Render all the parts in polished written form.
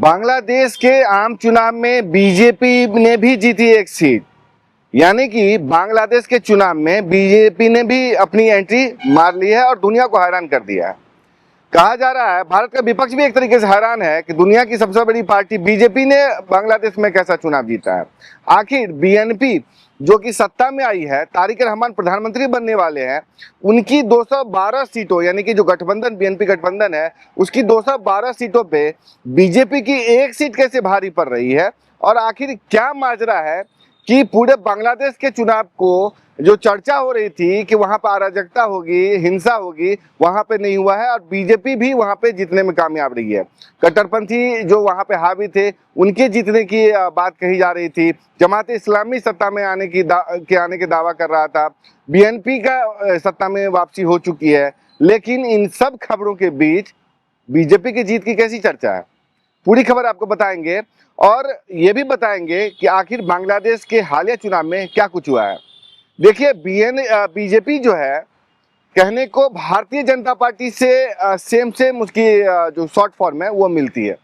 बांग्लादेश के आम चुनाव में बीजेपी ने भी जीती एक सीट, यानी कि बांग्लादेश के चुनाव में बीजेपी ने भी अपनी एंट्री मार ली है और दुनिया को हैरान कर दिया है। कहा जा रहा है, भारत का विपक्ष भी एक तरीके से हैरान है कि दुनिया की सबसे बड़ी पार्टी बीजेपी ने बांग्लादेश में कैसा चुनाव जीता है। आखिर बीएनपी जो कि सत्ता में आई है, तारिक रहमान प्रधानमंत्री बनने वाले हैं, उनकी 212 सीटों, यानी कि जो गठबंधन बीएनपी गठबंधन है उसकी 212 सीटों पे बीजेपी की एक सीट कैसे भारी पड़ रही है। और आखिर क्या माजरा है कि पूरे बांग्लादेश के चुनाव को जो चर्चा हो रही थी कि वहां पर अराजकता होगी, हिंसा होगी, वहां पे नहीं हुआ है और बीजेपी भी वहां पे जीतने में कामयाब रही है। कट्टरपंथी जो वहां पे हावी थे उनके जीतने की बात कही जा रही थी। जमात इस्लामी सत्ता में आने के दावा कर रहा था। बीएनपी का सत्ता में वापसी हो चुकी है। लेकिन इन सब खबरों के बीच बीजेपी की जीत की कैसी चर्चा है, पूरी खबर आपको बताएंगे और ये भी बताएंगे कि आखिर बांग्लादेश के हालिया चुनाव में क्या कुछ हुआ है। देखिए, बीजेपी जो है, कहने को भारतीय जनता पार्टी से सेम उसकी जो शॉर्ट फॉर्म है वो मिलती है,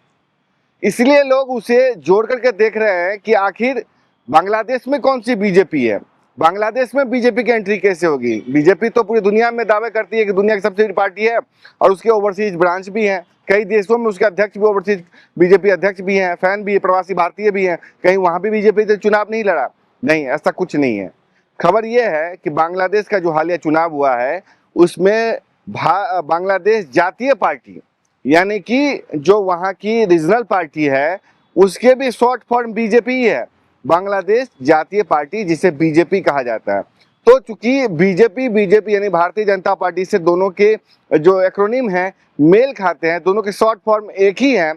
इसलिए लोग उसे जोड़ करके देख रहे हैं कि आखिर बांग्लादेश में कौन सी बीजेपी है, बांग्लादेश में बीजेपी की एंट्री कैसे होगी। बीजेपी तो पूरी दुनिया में दावे करती है कि दुनिया की सबसे बड़ी पार्टी है और उसके ओवरसीज ब्रांच भी हैं। कई देशों में उसके अध्यक्ष भी ओवरसीज बीजेपी अध्यक्ष भी हैं, फैन भी, प्रवासी भारतीय भी हैं। कहीं वहां भी बीजेपी से चुनाव नहीं लड़ा? नहीं, ऐसा कुछ नहीं है। खबर यह है कि बांग्लादेश का जो हालिया चुनाव हुआ है उसमें बांग्लादेश जातीय पार्टी, यानी कि जो वहां की रीजनल पार्टी है उसके भी शॉर्ट फॉर्म बीजेपी ही है, बांग्लादेश जातीय पार्टी, जिसे बीजेपी कहा जाता है। तो चूंकि बीजेपी यानी भारतीय जनता पार्टी से दोनों के जो एक्रोनिम है मेल खाते हैं, दोनों के शॉर्ट फॉर्म एक ही हैं,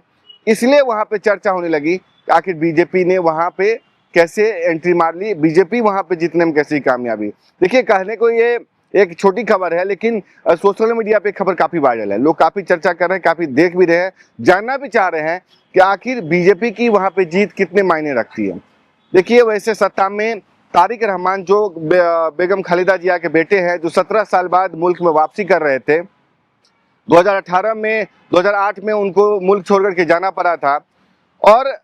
इसलिए वहां पे चर्चा होने लगी आखिर बीजेपी ने वहां पे कैसे एंट्री मार ली, बीजेपी वहां पे जीतने में कैसी कामयाबी। देखिए, कहने को ये एक छोटी खबर है, लेकिन सोशल मीडिया पे खबर काफी वायरल है, लोग काफी चर्चा कर रहे हैं, काफी देख भी रहे हैं, जानना भी चाह रहे हैं कि आखिर बीजेपी की वहां पे जीत कितने मायने रखती है। देखिए, वैसे सत्ता में तारिक रहमान जो बेगम खालिदा जिया के बेटे हैं, जो 17 साल बाद मुल्क में वापसी कर रहे थे, 2008 में उनको मुल्क छोड़ करके जाना पड़ा था। और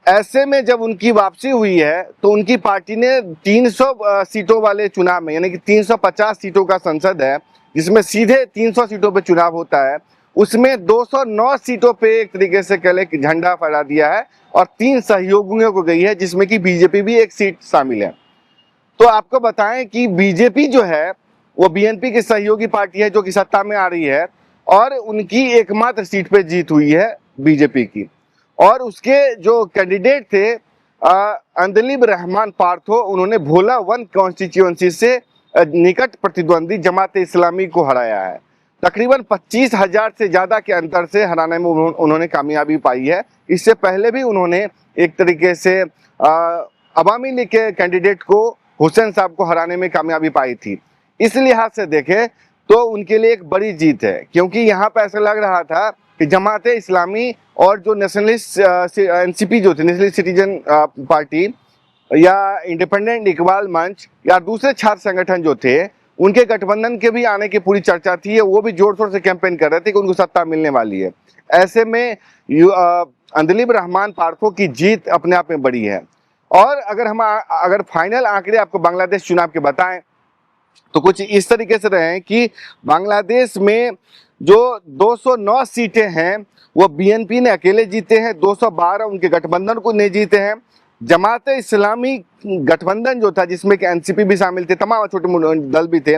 ऐसे में जब उनकी वापसी हुई है तो उनकी पार्टी ने 300 सीटों वाले चुनाव में, यानी कि 350 सीटों का संसद है जिसमें सीधे 300 सीटों पे चुनाव होता है, उसमें 209 सीटों पे एक तरीके से कह ले कि झंडा फहरा दिया है और 3 सहयोगियों को गई है, जिसमें कि बीजेपी भी एक सीट शामिल है। तो आपको बताएं कि बीजेपी जो है वो बीएनपी की सहयोगी पार्टी है जो कि सत्ता में आ रही है और उनकी एकमात्र सीट पे जीत हुई है बीजेपी की। और उसके जो कैंडिडेट थे अंदलीब रहमान पार्थो, उन्होंने भोला 1 कॉन्स्टिट्यूएंसी से निकट प्रतिद्वंदी जमात इस्लामी को हराया है। तकरीबन 25,000 से ज्यादा के अंतर से हराने में उन्होंने कामयाबी पाई है। इससे पहले भी उन्होंने एक तरीके से अवामी लीग के कैंडिडेट को, हुसैन साहब को हराने में कामयाबी पाई थी। इस लिहाज से देखें तो उनके लिए एक बड़ी जीत है, क्योंकि यहाँ पर ऐसा लग रहा था कि जमात इस्लामी और जो नेशनलिस्ट एनसीपी जो थे, नेशनलिस्ट सिटीजन पार्टी या इंडिपेंडेंट इकबाल मंच या दूसरे छात्र संगठन जो थे, उनके गठबंधन के भी आने की पूरी चर्चा थी। वो भी जोर शोर से कैंपेन कर रहे थे कि उनको सत्ता मिलने वाली है। ऐसे में अंदलीब रहमान पार्थो की जीत अपने आप में बड़ी है। और अगर फाइनल आंकड़े आपको बांग्लादेश चुनाव के बताएं तो कुछ इस तरीके से रहे कि बांग्लादेश में जो 209 सीटें हैं वो बीएनपी ने अकेले जीते हैं, 212 उनके गठबंधन को नहीं जीते हैं। जमात इस्लामी गठबंधन जो था, जिसमें कि एनसीपी भी शामिल थे, तमाम छोटे मोटे दल भी थे,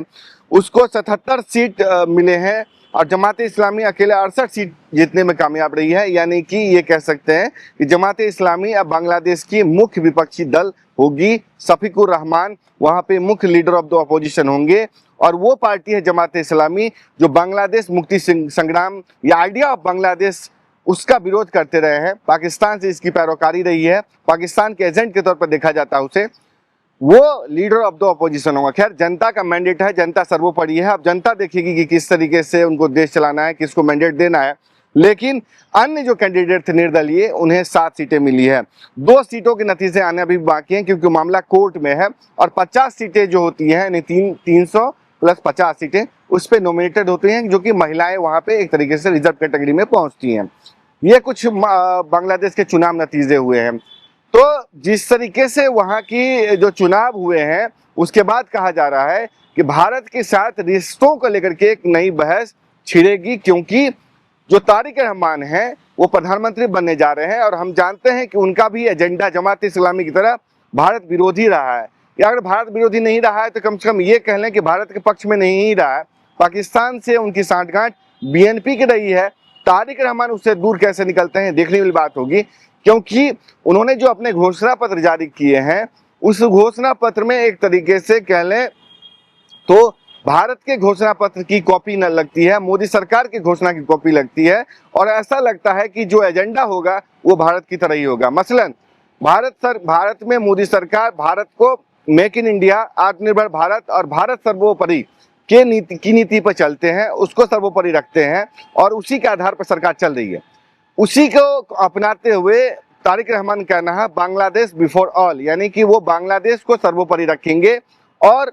उसको 77 सीट मिले हैं और जमात इस्लामी अकेले 68 सीट जीतने में कामयाब रही है। यानी कि ये कह सकते हैं कि जमात इस्लामी अब बांग्लादेश की मुख्य विपक्षी दल होगी। शफीकुर रहमान वहाँ पे मुख्य लीडर ऑफ द अपोजिशन होंगे और वो पार्टी है जमात इस्लामी जो बांग्लादेश मुक्ति संग्राम या आइडिया ऑफ बांग्लादेश उसका विरोध करते रहे हैं। पाकिस्तान से इसकी पैरोकारी रही है, पाकिस्तान के एजेंट के तौर पर देखा जाता है उसे, वो लीडर ऑफ द अपोजिशन होगा। खैर, जनता का मैंडेट है, जनता सर्वोपरि है, अब जनता देखेगी कि किस तरीके से उनको देश चलाना है, किसको मैंडेट देना है। लेकिन अन्य जो कैंडिडेट थे निर्दलीय, उन्हें 7 सीटें मिली है। 2 सीटों के नतीजे आने अभी बाकी हैं क्योंकि मामला कोर्ट में है और 50 सीटें जो होती हैं, यानी 300 प्लस 50 सीटें उस पर नॉमिनेटेड होती हैं, जो कि महिलाएं वहां पे एक तरीके से रिजर्व कैटेगरी में पहुंचती हैं। ये कुछ बांग्लादेश के चुनाव नतीजे हुए हैं। तो जिस तरीके से वहाँ की जो चुनाव हुए हैं उसके बाद कहा जा रहा है कि भारत के साथ रिश्तों को लेकर के एक नई बहस छिड़ेगी, क्योंकि जो तारिक रहमान हैं वो प्रधानमंत्री बनने जा रहे हैं और हम जानते हैं कि उनका भी एजेंडा जमात इस्लामी की तरह भारत विरोधी रहा है। या अगर भारत विरोधी नहीं रहा है तो कम से कम ये कह लें कि भारत के पक्ष में नहीं ही रहा है। पाकिस्तान से उनकी सांठगांठ बीएनपी की रही है। तारिक रहमान उससे दूर कैसे निकलते हैं देखने वाली बात होगी, क्योंकि उन्होंने जो अपने घोषणा पत्र जारी किए हैं उस घोषणा पत्र में एक तरीके से कह लें तो भारत के घोषणा पत्र की कॉपी न लगती है, मोदी सरकार की घोषणा की कॉपी लगती है और ऐसा लगता है कि जो एजेंडा होगा वो भारत की तरह ही होगा। मसलन भारत में मोदी सरकार भारत को मेक इन इंडिया, आत्मनिर्भर भारत और भारत सर्वोपरि के नीति पर चलते हैं, उसको सर्वोपरि रखते हैं और उसी के आधार पर सरकार चल रही है। उसी को अपनाते हुए तारिक रहमान का कहना है बांग्लादेश बिफोर ऑल, यानी कि वो बांग्लादेश को सर्वोपरि रखेंगे और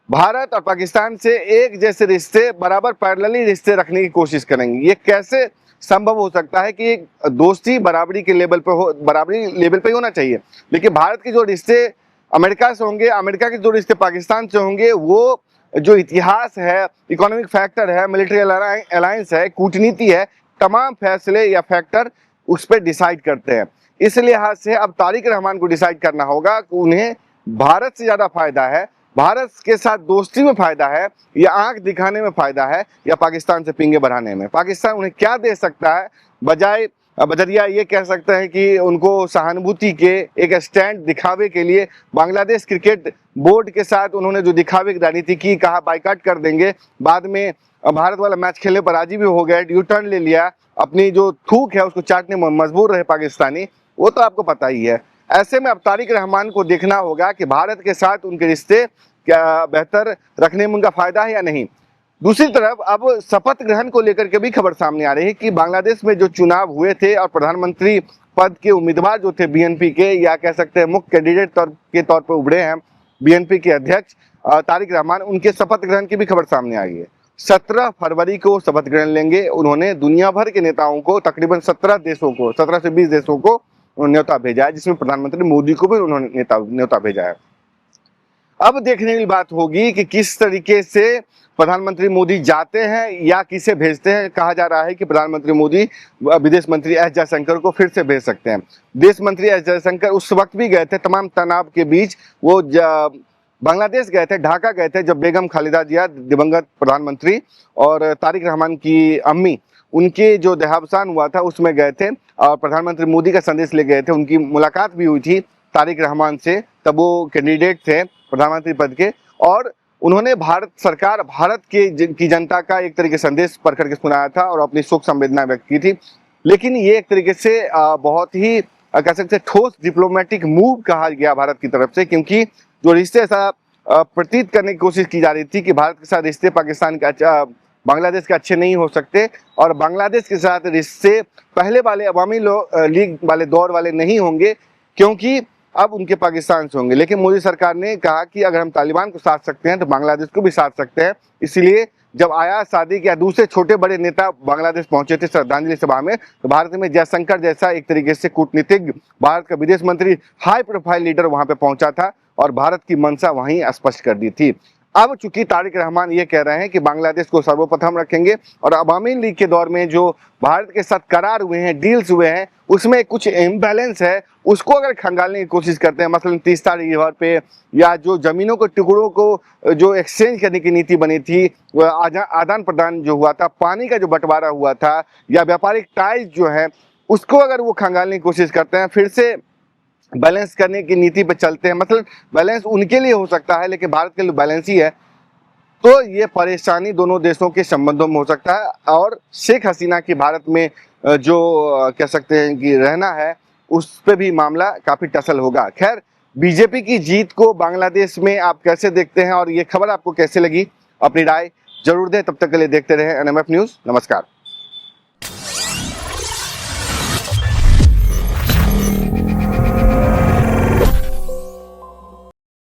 भारत और पाकिस्तान से एक जैसे रिश्ते, बराबर पैरेलली रिश्ते रखने की कोशिश करेंगे। ये कैसे संभव हो सकता है कि दोस्ती बराबरी के लेवल पे हो, बराबरी लेवल पे ही होना चाहिए, लेकिन भारत के जो रिश्ते अमेरिका से होंगे, अमेरिका के जो रिश्ते पाकिस्तान से होंगे, वो जो इतिहास है, इकोनॉमिक फैक्टर है, मिलिट्री अलायंस है, कूटनीति है, तमाम फैसले या फैक्टर उस पर डिसाइड करते हैं। इस लिहाज से अब तारिक रहमान को डिसाइड करना होगा कि उन्हें भारत से ज़्यादा फायदा है, भारत के साथ दोस्ती में फायदा है या आंख दिखाने में फायदा है या पाकिस्तान से पिंगे बढ़ाने में। पाकिस्तान उन्हें क्या दे सकता है, बजाय बजरिया ये कह सकते हैं कि उनको सहानुभूति के एक स्टैंड दिखावे के लिए बांग्लादेश क्रिकेट बोर्ड के साथ उन्होंने जो दिखावे की राजनीति की, कहा बाइकाट कर देंगे, बाद में भारत वाला मैच खेलने पर राजी भी हो गए, यू टर्न ले लिया, अपनी जो थूक है उसको चाटने में मजबूर रहे पाकिस्तानी, वो तो आपको पता ही है। ऐसे में अब तारिक रहमान को देखना होगा कि भारत के साथ उनके रिश्ते क्या बेहतर रखने में उनका फायदा है या नहीं। दूसरी तरफ अब शपथ ग्रहण को लेकर के भी खबर सामने आ रही है कि बांग्लादेश में जो चुनाव हुए थे और प्रधानमंत्री पद के उम्मीदवार जो थे बीएनपी के, या कह सकते हैं मुख्य कैंडिडेट के तौर पर उभरे हैं बीएनपी के अध्यक्ष तारिक रहमान, उन्के शपथ ग्रहण की भी खबर सामने आई है। 17 फरवरी को शपथ ग्रहण लेंगे। उन्होंने दुनिया भर के नेताओं को, तकरीबन 17 से 20 देशों को न्योता भेजा है, जिसमें प्रधानमंत्री मोदी को भी उन्होंने न्योता भेजा है। अब देखने की बात होगी कि किस तरीके से प्रधानमंत्री मोदी जाते हैं या किसे भेजते हैं। कहा जा रहा है कि प्रधानमंत्री मोदी विदेश मंत्री एस जयशंकर को फिर से भेज सकते हैं। विदेश मंत्री एस जयशंकर उस वक्त भी गए थे, तमाम तनाव के बीच वो बांग्लादेश गए थे, ढाका गए थे, जब बेगम खालिदा जिया दिवंगत प्रधानमंत्री और तारिक रहमान की अम्मी उनके जो देहावसान हुआ था उसमें गए थे और प्रधानमंत्री मोदी का संदेश ले गए थे। उनकी मुलाकात भी हुई थी तारिक रहमान से, तब वो कैंडिडेट थे प्रधानमंत्री पद के, और उन्होंने भारत सरकार, भारत की जनता का एक तरीके संदेश पढ़ करके सुनाया था और अपनी शोक संवेदना व्यक्त की थी। लेकिन ये एक तरीके से बहुत ही कह सकते हैं ठोस डिप्लोमेटिक मूव कहा गया भारत की तरफ से, क्योंकि जो रिश्ते ऐसा प्रतीत करने की कोशिश की जा रही थी कि भारत के साथ रिश्ते पाकिस्तान के बांग्लादेश के अच्छे नहीं हो सकते और बांग्लादेश के साथ रिश्ते पहले वाले अवामी लीग वाले दौर वाले नहीं होंगे, क्योंकि अब उनके पाकिस्तान से होंगे। लेकिन मोदी सरकार ने कहा कि अगर हम तालिबान को साथ सकते हैं तो बांग्लादेश को भी साथ सकते हैं। इसलिए जब आयाज सादिक या दूसरे छोटे बड़े नेता बांग्लादेश पहुंचे थे श्रद्धांजलि सभा में, तो भारत में जयशंकर जैसा एक तरीके से कूटनीतिज्ञ, भारत का विदेश मंत्री, हाई प्रोफाइल लीडर वहां पे पहुंचा था और भारत की मंशा वहीं स्पष्ट कर दी थी। अब चूंकि तारिक रहमान ये कह रहे हैं कि बांग्लादेश को सर्वप्रथम रखेंगे और अवामी लीग के दौर में जो भारत के साथ करार हुए हैं, डील्स हुए हैं, उसमें कुछ इम्बैलेंस है, उसको अगर खंगालने की कोशिश करते हैं, मसलन तीस्ता रिवर पे या जो जमीनों के टुकड़ों को जो एक्सचेंज करने की नीति बनी थी, आदान प्रदान जो हुआ था, पानी का जो बंटवारा हुआ था या व्यापारिक टाइज जो है, उसको अगर वो खंगालने की कोशिश करते हैं, फिर से बैलेंस करने की नीति पर चलते हैं, मतलब बैलेंस उनके लिए हो सकता है लेकिन भारत के लिए बैलेंस ही है, तो ये परेशानी दोनों देशों के संबंधों में हो सकता है। और शेख हसीना की भारत में जो कह सकते हैं कि रहना है, उस पे भी मामला काफी टसल होगा। खैर, बीजेपी की जीत को बांग्लादेश में आप कैसे देखते हैं और ये खबर आपको कैसे लगी, अपनी राय जरूर दें। तब तक के लिए देखते रहे एनएमएफ न्यूज। नमस्कार।